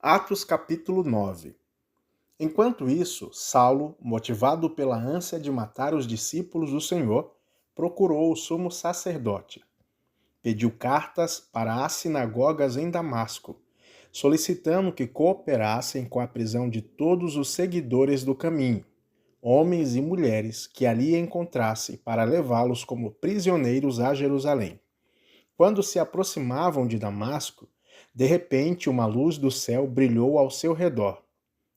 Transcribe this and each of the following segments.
Atos capítulo 9. Enquanto isso, Saulo, motivado pela ânsia de matar os discípulos do Senhor, procurou o sumo sacerdote. Pediu cartas para as sinagogas em Damasco, solicitando que cooperassem com a prisão de todos os seguidores do caminho, homens e mulheres que ali encontrasse para levá-los como prisioneiros a Jerusalém. Quando se aproximavam de Damasco, de repente uma luz do céu brilhou ao seu redor.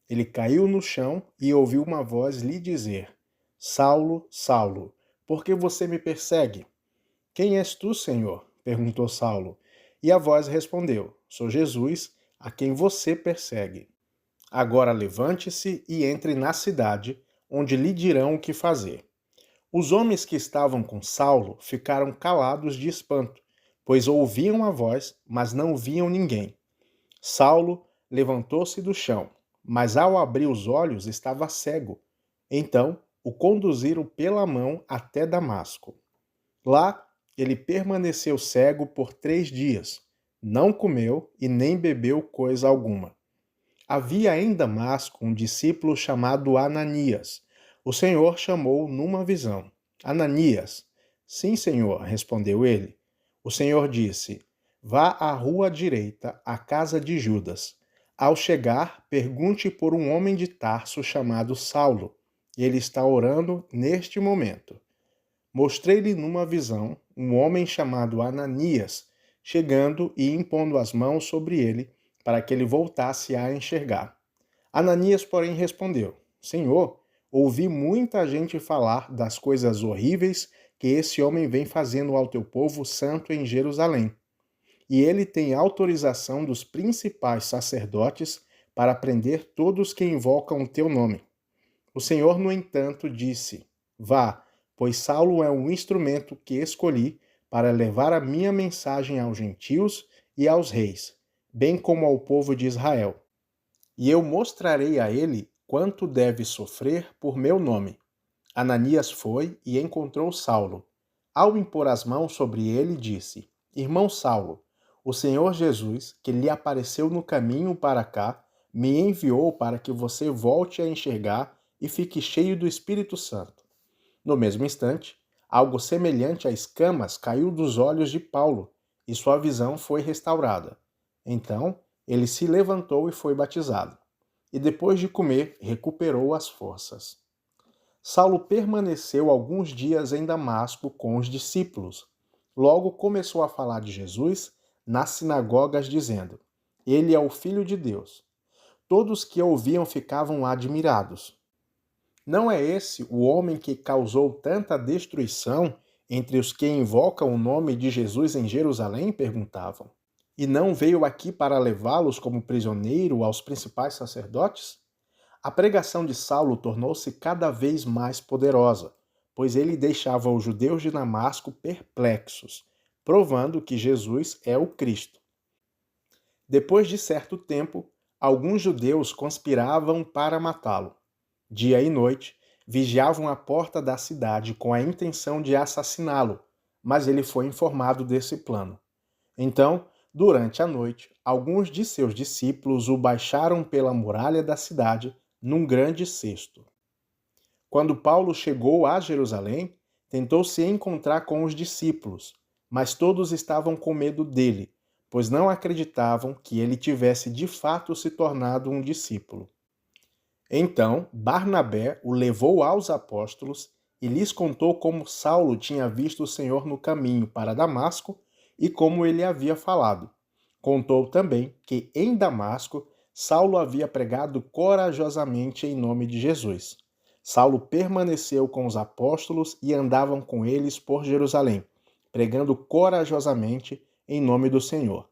Ele caiu no chão e ouviu uma voz lhe dizer: Saulo, Saulo, por que você me persegue? Quem és tu, Senhor? Perguntou Saulo. E a voz respondeu: Sou Jesus, a quem você persegue. Agora levante-se e entre na cidade, onde lhe dirão o que fazer. Os homens que estavam com Saulo ficaram calados de espanto, pois ouviam a voz, mas não viam ninguém. Saulo levantou-se do chão, mas ao abrir os olhos estava cego. Então o conduziram pela mão até Damasco. Lá ele permaneceu cego por 3 dias, não comeu e nem bebeu coisa alguma. Havia em Damasco um discípulo chamado Ananias. O Senhor chamou numa visão: Ananias. Sim, Senhor, respondeu ele. O Senhor disse: Vá à rua direita, à casa de Judas. Ao chegar, pergunte por um homem de Tarso chamado Saulo. Ele está orando neste momento. Mostrei-lhe numa visão um homem chamado Ananias, chegando e impondo as mãos sobre ele, para que ele voltasse a enxergar. Ananias, porém, respondeu: Senhor, ouvi muita gente falar das coisas horríveis que esse homem vem fazendo ao teu povo santo em Jerusalém. E ele tem autorização dos principais sacerdotes para prender todos que invocam o teu nome. O Senhor, no entanto, disse: Vá, pois Saulo é um instrumento que escolhi para levar a minha mensagem aos gentios e aos reis, bem como ao povo de Israel. E eu mostrarei a ele quanto deve sofrer por meu nome. Ananias foi e encontrou Saulo. Ao impor as mãos sobre ele, disse: Irmão Saulo, o Senhor Jesus, que lhe apareceu no caminho para cá, me enviou para que você volte a enxergar e fique cheio do Espírito Santo. No mesmo instante, algo semelhante a escamas caiu dos olhos de Paulo e sua visão foi restaurada. Então, ele se levantou e foi batizado. E depois de comer, recuperou as forças. Saulo permaneceu alguns dias em Damasco com os discípulos. Logo começou a falar de Jesus nas sinagogas, dizendo: Ele é o Filho de Deus. Todos que ouviam ficavam admirados. Não é esse o homem que causou tanta destruição entre os que invocam o nome de Jesus em Jerusalém? Perguntavam. E não veio aqui para levá-los como prisioneiro aos principais sacerdotes? A pregação de Saulo tornou-se cada vez mais poderosa, pois ele deixava os judeus de Damasco perplexos, provando que Jesus é o Cristo. Depois de certo tempo, alguns judeus conspiravam para matá-lo. Dia e noite, vigiavam a porta da cidade com a intenção de assassiná-lo, mas ele foi informado desse plano. Então, durante a noite, alguns de seus discípulos o baixaram pela muralha da cidade num grande cesto. Quando Paulo chegou a Jerusalém, tentou se encontrar com os discípulos, mas todos estavam com medo dele, pois não acreditavam que ele tivesse de fato se tornado um discípulo. Então, Barnabé o levou aos apóstolos e lhes contou como Saulo tinha visto o Senhor no caminho para Damasco e como ele havia falado. Contou também que em Damasco Saulo havia pregado corajosamente em nome de Jesus. Saulo permaneceu com os apóstolos e andavam com eles por Jerusalém, pregando corajosamente em nome do Senhor.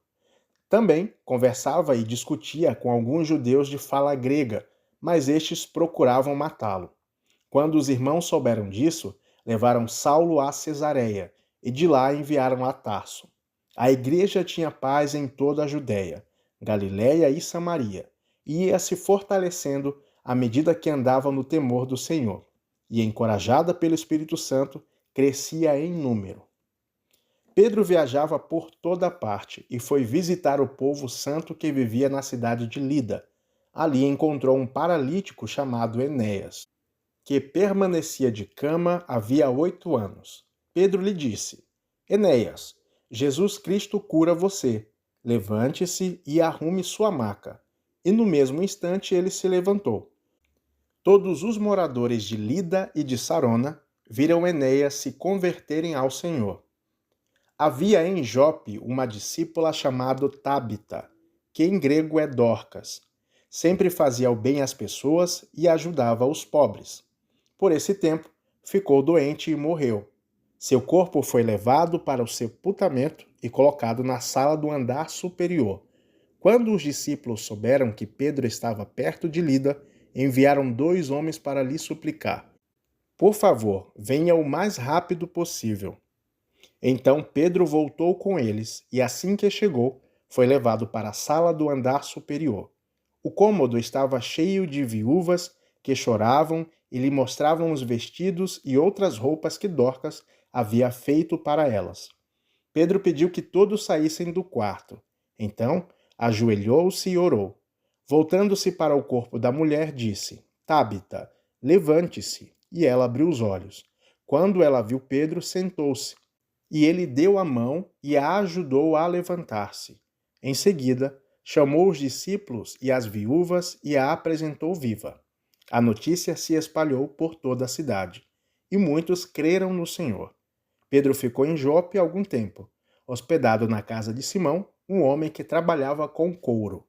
Também conversava e discutia com alguns judeus de fala grega, mas estes procuravam matá-lo. Quando os irmãos souberam disso, levaram Saulo a Cesareia e de lá enviaram a Tarso. A igreja tinha paz em toda a Judéia, Galiléia e Samaria, e ia se fortalecendo à medida que andava no temor do Senhor, e encorajada pelo Espírito Santo, crescia em número. Pedro viajava por toda parte e foi visitar o povo santo que vivia na cidade de Lida. Ali encontrou um paralítico chamado Enéas, que permanecia de cama havia 8 anos. Pedro lhe disse: Enéas, Jesus Cristo cura você. Levante-se e arrume sua maca. E no mesmo instante ele se levantou. Todos os moradores de Lida e de Sarona viram Enéas se converterem ao Senhor. Havia em Jope uma discípula chamada Tábita, que em grego é Dorcas. Sempre fazia o bem às pessoas e ajudava os pobres. Por esse tempo, ficou doente e morreu. Seu corpo foi levado para o sepultamento e colocado na sala do andar superior. Quando os discípulos souberam que Pedro estava perto de Lida, enviaram 2 homens para lhe suplicar: Por favor, venha o mais rápido possível. Então Pedro voltou com eles e, assim que chegou, foi levado para a sala do andar superior. O cômodo estava cheio de viúvas que choravam e lhe mostravam os vestidos e outras roupas que Dorcas havia feito para elas. Pedro pediu que todos saíssem do quarto. Então, ajoelhou-se e orou. Voltando-se para o corpo da mulher, disse: Tábita, levante-se. E ela abriu os olhos. Quando ela viu Pedro, sentou-se. E ele deu a mão e a ajudou a levantar-se. Em seguida, chamou os discípulos e as viúvas e a apresentou viva. A notícia se espalhou por toda a cidade, e muitos creram no Senhor. Pedro ficou em Jope algum tempo, hospedado na casa de Simão, um homem que trabalhava com couro.